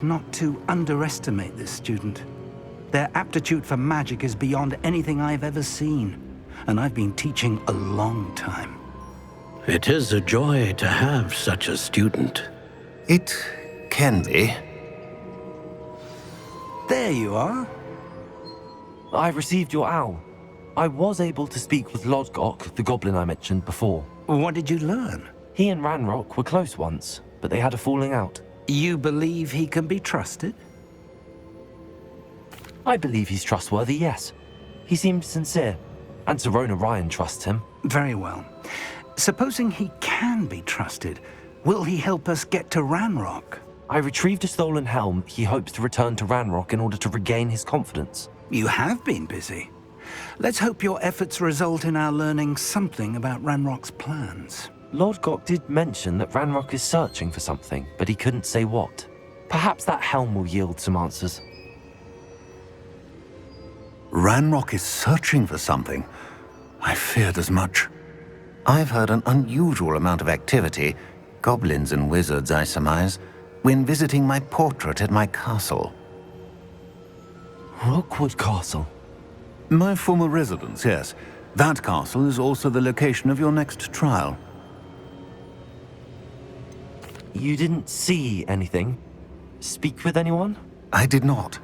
Not to underestimate this student. Their aptitude for magic is beyond anything I've ever seen, and I've been teaching a long time. It is a joy to have such a student. It can be. There you are. I received your owl. I was able to speak with Lodgok, the goblin I mentioned before. What did you learn? He and Ranrock were close once, but they had a falling out. You believe he can be trusted? I believe he's trustworthy, yes. He seemed sincere, and Serona Ryan trusts him. Very well. Supposing he can be trusted, will he help us get to Ranrock? I retrieved a stolen helm he hopes to return to Ranrock in order to regain his confidence. You have been busy. Let's hope your efforts result in our learning something about Ranrock's plans. Lodgok did mention that Ranrock is searching for something, but he couldn't say what. Perhaps that helm will yield some answers. Ranrock is searching for something. I feared as much. I've heard an unusual amount of activity, goblins and wizards, I surmise, when visiting my portrait at my castle. Rookwood Castle? My former residence, yes. That castle is also the location of your next trial. You didn't see anything? Speak with anyone? I did not.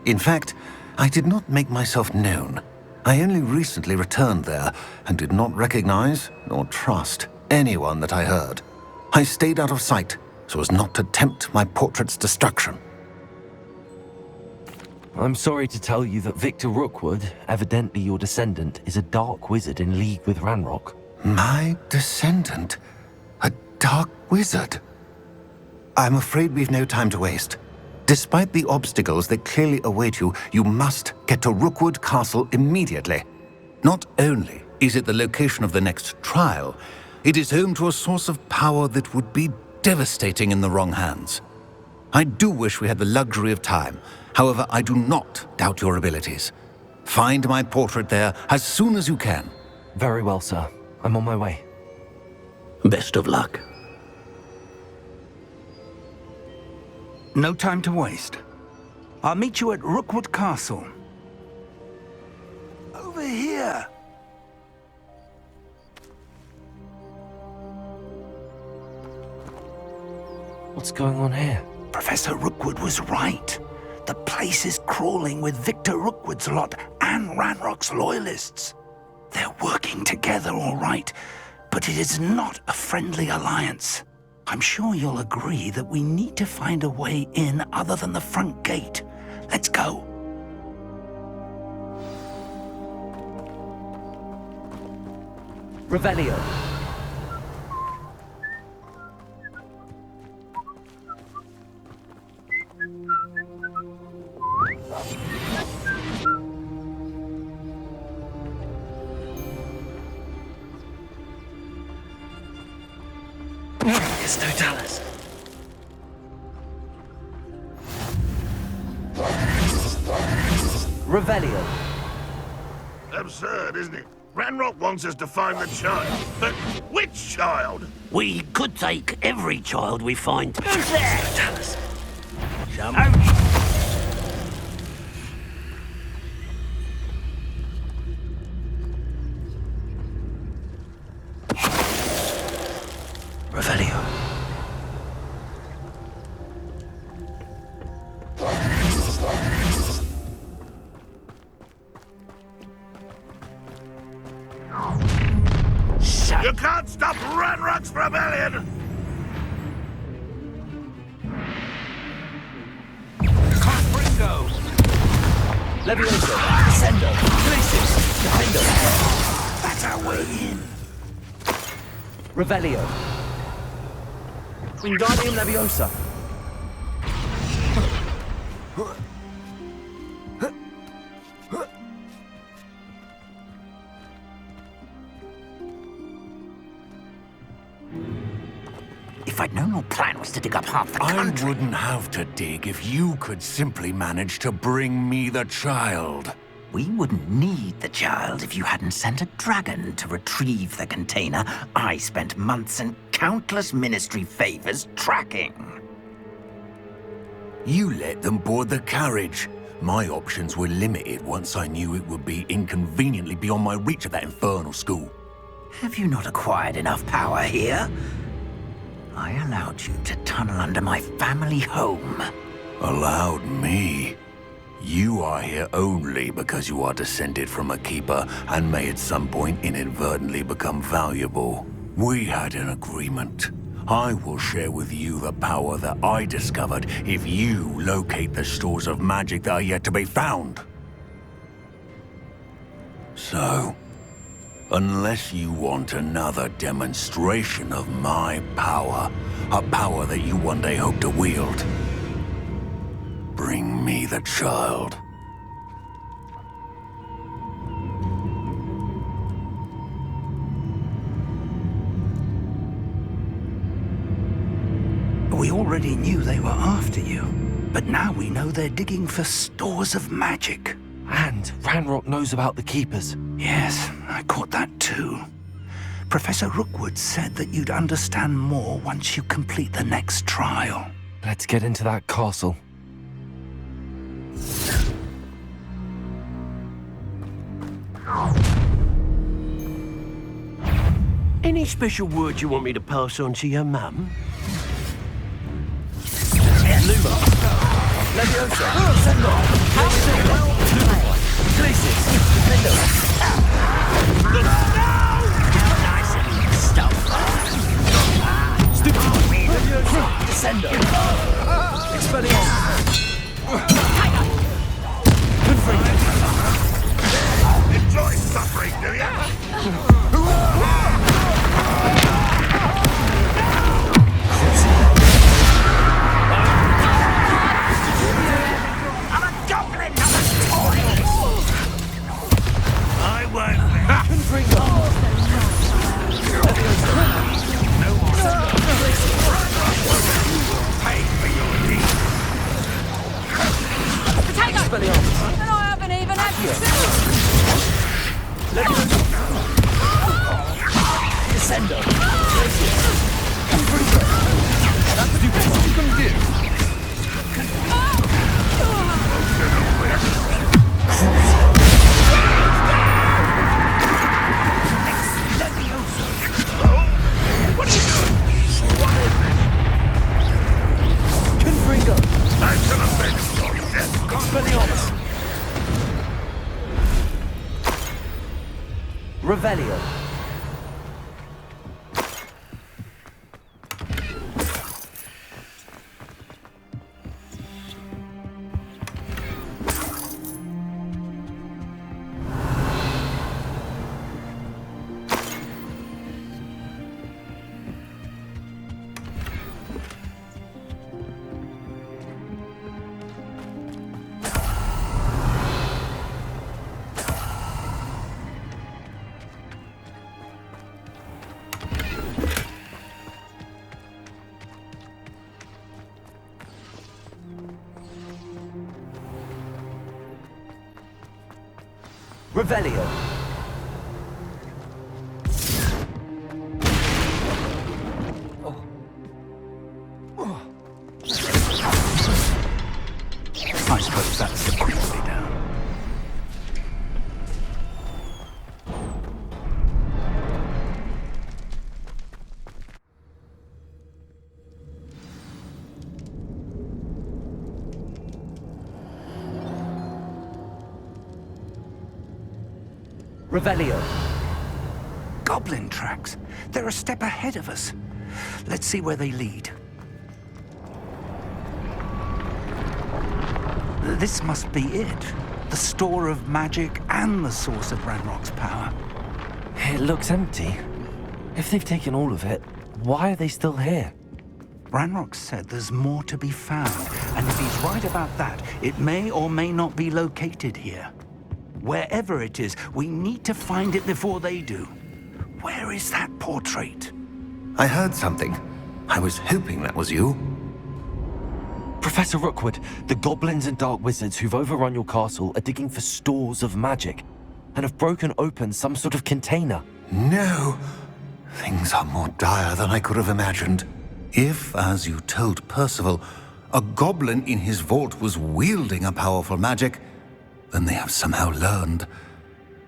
In fact, I did not make myself known. I only recently returned there and did not recognize nor trust anyone that I heard. I stayed out of sight so as not to tempt my portrait's destruction. I'm sorry to tell you that Victor Rookwood, evidently your descendant, is a dark wizard in league with Ranrock. My descendant? A dark wizard? I'm afraid we've no time to waste. Despite the obstacles that clearly await you, you must get to Rookwood Castle immediately. Not only is it the location of the next trial, it is home to a source of power that would be devastating in the wrong hands. I do wish we had the luxury of time. However, I do not doubt your abilities. Find my portrait there as soon as you can. Very well, sir. I'm on my way. Best of luck. No time to waste. I'll meet you at Rookwood Castle. Over here! What's going on here? Professor Rookwood was right. The place is crawling with Victor Rookwood's lot and Ranrock's loyalists. They're working together, all right, but it is not a friendly alliance. I'm sure you'll agree that we need to find a way in other than the front gate. Let's go. Revelio. Totalis. Revelio. Absurd, isn't it? Ranrock wants us to find the child. But which child? We could take every child we find. Who's there? Totalis. Revelio. You can't stop Ranrock's rebellion! Confringo! Levioso. Ascendo. Glacius. Defendo. That's our way in. Revelio. Wingardium Leviosa. If I'd known your plan was to dig up half the I country... wouldn't have to dig if you could simply manage to bring me the child. We wouldn't need the child if you hadn't sent a dragon to retrieve the container I spent months and countless ministry favors tracking. You let them board the carriage. My options were limited once I knew it would be inconveniently beyond my reach at that infernal school. Have you not acquired enough power here? I allowed you to tunnel under my family home. Allowed me? You are here only because you are descended from a keeper and may at some point inadvertently become valuable. We had an agreement. I will share with you the power that I discovered if you locate the stores of magic that are yet to be found. So, unless you want another demonstration of my power, a power that you one day hope to wield, bring me the child. We already knew they were after you, but now we know they're digging for stores of magic. And Ranrock knows about the Keepers. Yes, I caught that too. Professor Rookwood said that you'd understand more once you complete the next trial. Let's get into that castle. Any special word you want me to pass on to your mum? Enjoy suffering, do ya? I won't. Pay for your deeds. And I haven't even had I shall avenge your death. Revelio. Revelio. I suppose that's the quick way down. Revelio. Goblin tracks. They're a step ahead of us. Let's see where they lead. This must be it. The store of magic and the source of Ranrock's power. It looks empty. If they've taken all of it, why are they still here? Ranrock said there's more to be found, and if he's right about that, it may or may not be located here. Wherever it is, we need to find it before they do. Where is that portrait? I heard something. I was hoping that was you. Professor Rookwood, the goblins and dark wizards who've overrun your castle are digging for stores of magic and have broken open some sort of container. No. Things are more dire than I could have imagined. If, as you told Percival, a goblin in his vault was wielding a powerful magic, then they have somehow learned.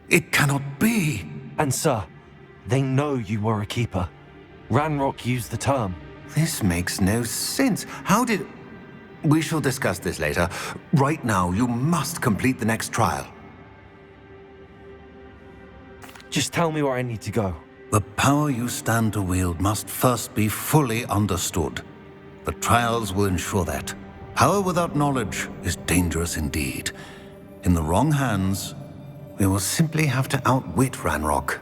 It cannot be. And sir, they know you were a keeper. Ranrock used the term. This makes no sense. How did... We shall discuss this later. Right now, you must complete the next trial. Just tell me where I need to go. The power you stand to wield must first be fully understood. The trials will ensure that. Power without knowledge is dangerous indeed. In the wrong hands, we will simply have to outwit Ranrock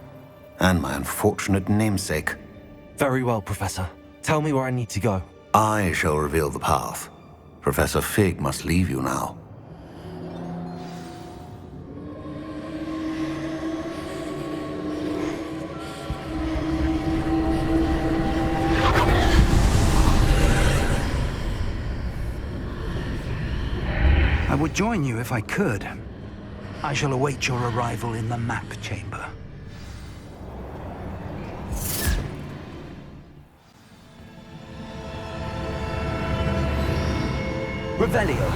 and my unfortunate namesake. Very well, Professor. Tell me where I need to go. I shall reveal the path. Professor Fig must leave you now. I would join you if I could. I shall await your arrival in the map chamber. Revelio.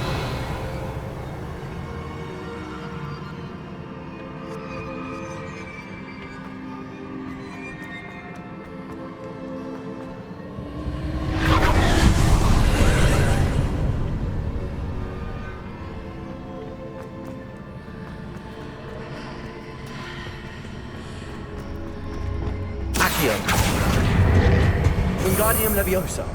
Accio. Wingardium Leviosa.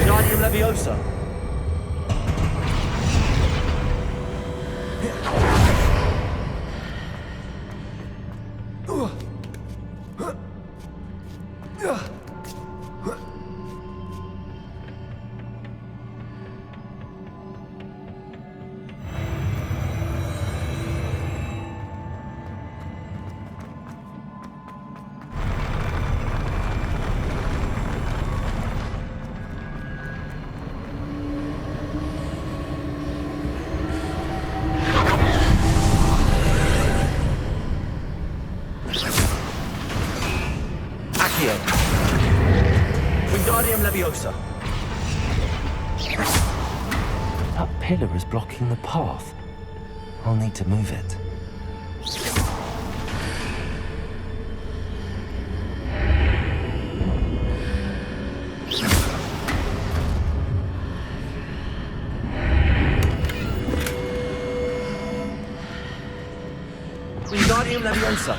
Wingardium Leviosa. Wingardium Leviosa. That pillar is blocking the path. I'll need to move it. Wingardium Leviosa.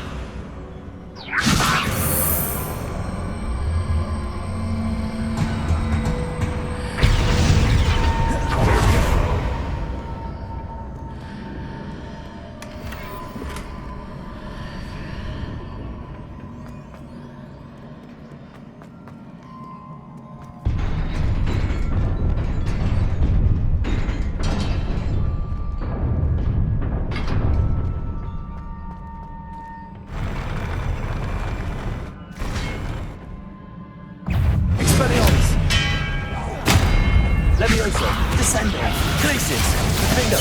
Leviosa, Descendo, Glacis, Confringo,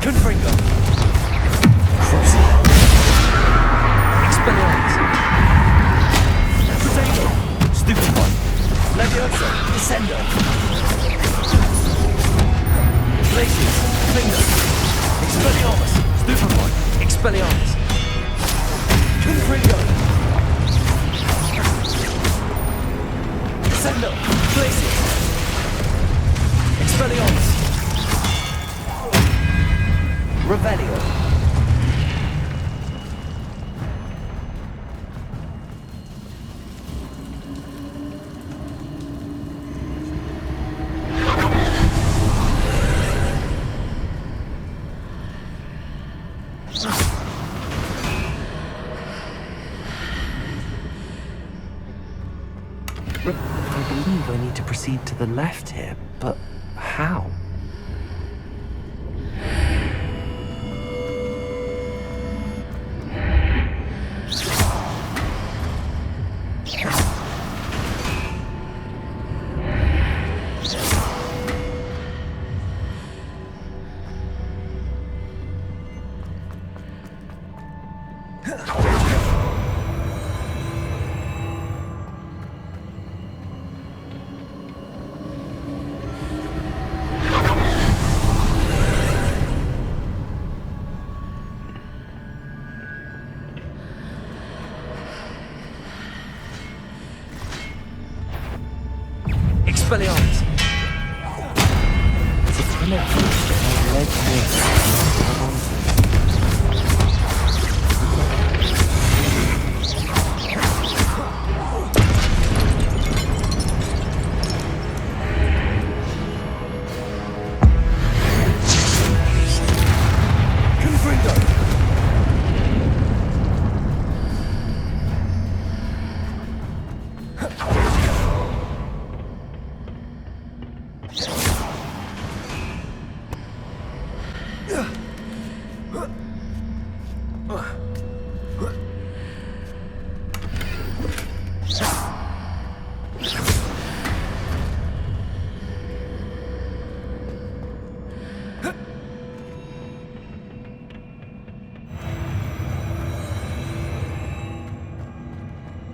Confringo, Cruci, Expelliarmus, Protego, Stupefy, Leviosa, Descendo, Glacis, Confringo, Expelliarmus, Stupefy, Expelliarmus, Confringo, Descendo, Glacis, Expelliarmus. Revelio. I believe I need to proceed to the left here, but How? Expelliarmus! It's a pillar of lead here.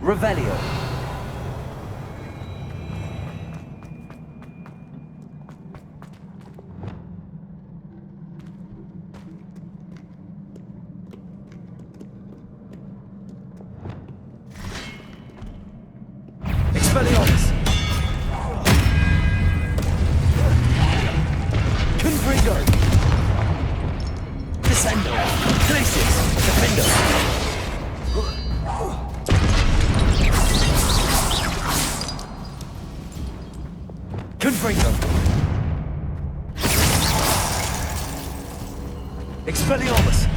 Revelio. Expelliarmus. Confringo. Descendo. Glacius. Defendo. Confringo. Expelliarmus.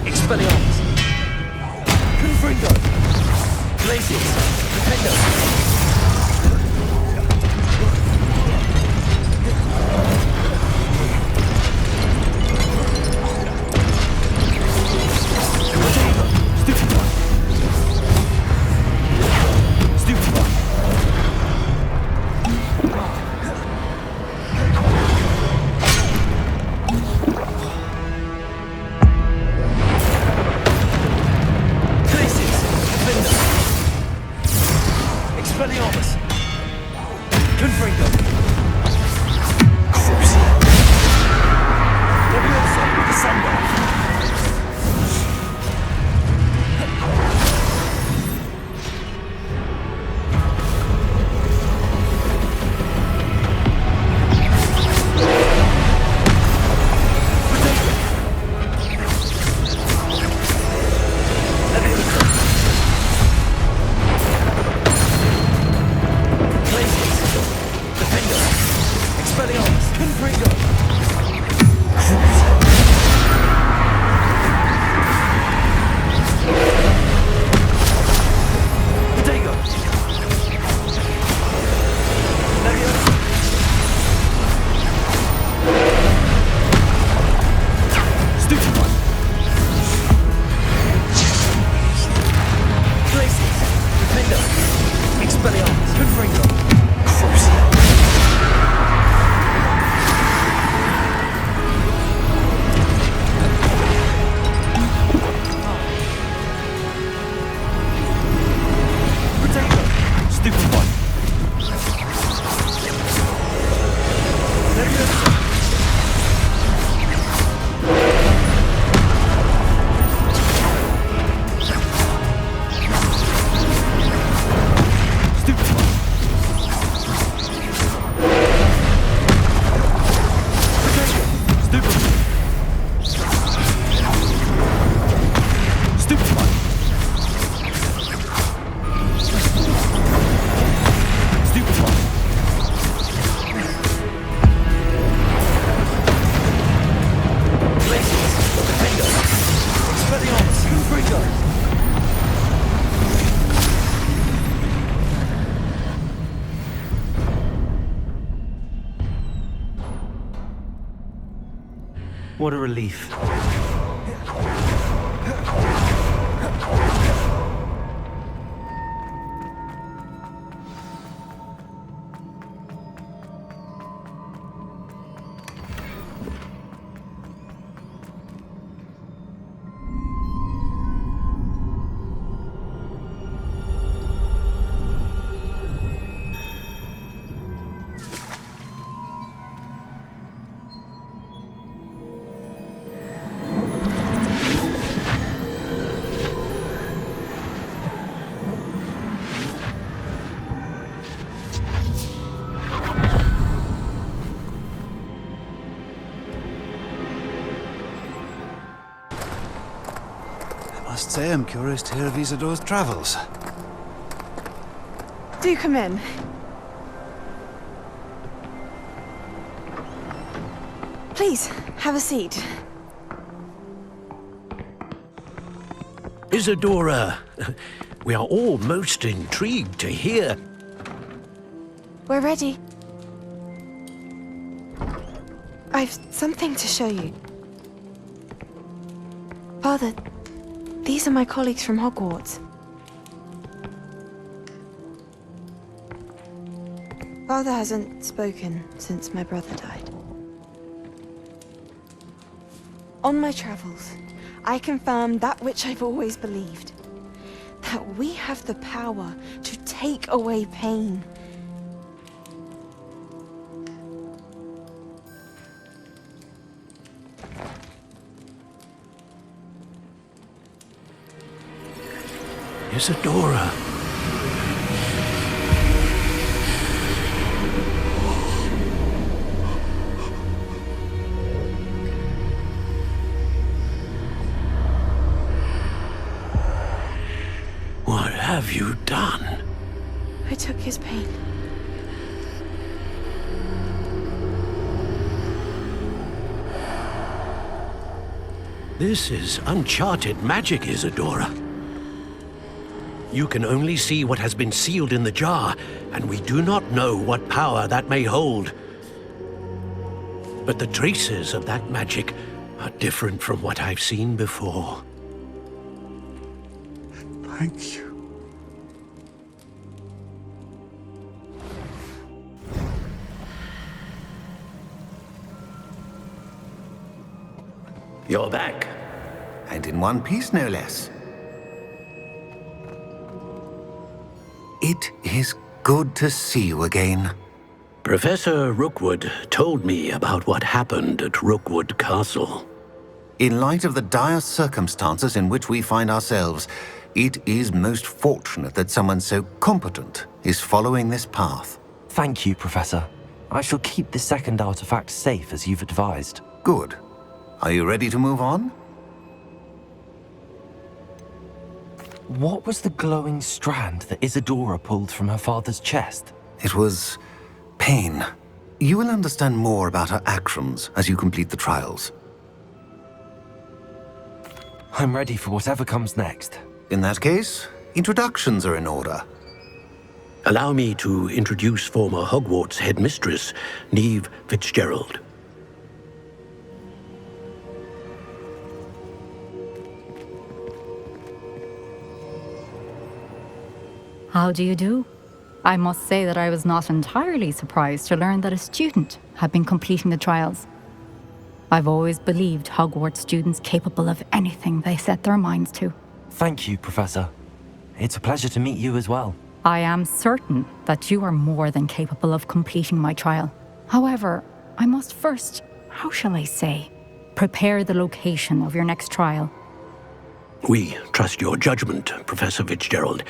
Expelliarmus. Confringo. Glacius. Defendo. Expelliarmus. Confringo. Crucia. Leviosa. Descendo. What a relief. I must say I'm curious to hear of Isadore's travels. Do come in. Please, have a seat. Isadora, we are all most intrigued to hear. We're ready. I've something to show you. Father, these are my colleagues from Hogwarts. Father hasn't spoken since my brother died. On my travels, I confirmed that which I've always believed. That we have the power to take away pain. Isadora. What have you done? I took his pain. This is uncharted magic, Isadora. You can only see what has been sealed in the jar, and we do not know what power that may hold. But the traces of that magic are different from what I've seen before. Thank you. You're back. And in one piece, no less. It is good to see you again. Professor Rookwood told me about what happened at Rookwood Castle. In light of the dire circumstances in which we find ourselves, it is most fortunate that someone so competent is following this path. Thank you, Professor. I shall keep the second artifact safe as you've advised. Good. Are you ready to move on? What was the glowing strand that Isadora pulled from her father's chest? It was pain. You will understand more about her actions as you complete the trials. I'm ready for whatever comes next. In that case, introductions are in order. Allow me to introduce former Hogwarts headmistress, Neve Fitzgerald. How do you do? I must say that I was not entirely surprised to learn that a student had been completing the trials. I've always believed Hogwarts students capable of anything they set their minds to. Thank you, Professor. It's a pleasure to meet you as well. I am certain that you are more than capable of completing my trial. However, I must first, how shall I say, prepare the location of your next trial. We trust your judgment, Professor Fitzgerald.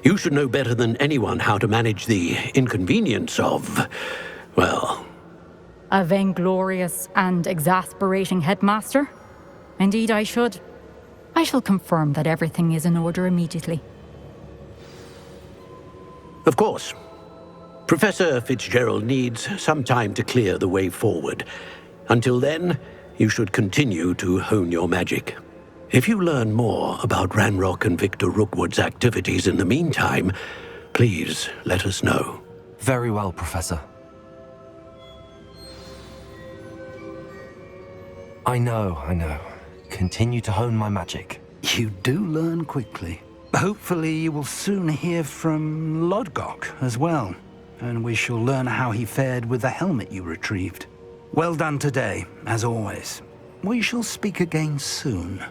You should know better than anyone how to manage the inconvenience of, well... A vainglorious and exasperating headmaster? Indeed I should. I shall confirm that everything is in order immediately. Of course. Professor Fitzgerald needs some time to clear the way forward. Until then, you should continue to hone your magic. If you learn more about Ranrock and Victor Rookwood's activities in the meantime, please let us know. Very well, Professor. I know. Continue to hone my magic. You do learn quickly. Hopefully you will soon hear from Lodgok as well, and we shall learn how he fared with the helmet you retrieved. Well done today, as always. We shall speak again soon.